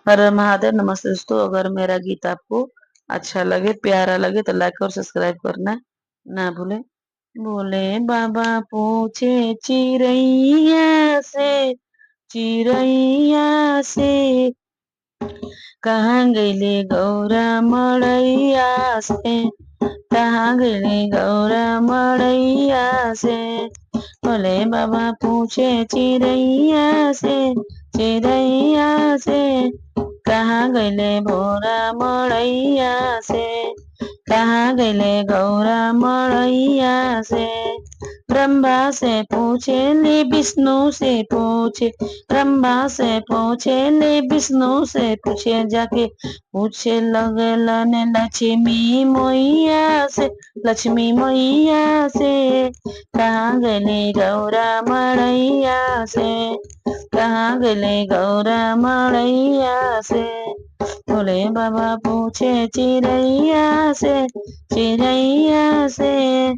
हर हर महादेव। नमस्ते दोस्तों, अगर मेरा गीत आपको अच्छा लगे, प्यारा लगे तो लाइक और सब्सक्राइब करना ना भूलें। बोले बाबा पूछे चिड़ैया से, चिड़ैया से, कहाँ गईले गौरा मड़ैया से, कहाँ गईले गौरा मड़ैया से। बोले बाबा पूछे चिड़ैया से, चिड़ैया से, कहाँ गईले भोरा मड़ैया से, कहाँ गईले गौरा मड़ैया से। ब्रह्मा से पूछे ले, विष्णु से पूछे, ब्रह्मा से पूछे ले, विष्णु से पूछे, जाके पूछे लगलन लक्ष्मी मैया से, लक्ष्मी मैया से, कहाँ गईले गौरा मड़ैया से, कहाँ गईले गौरा मड़ैया से। भोले बाबा पूछे चिड़ैया से, चिड़ैया से,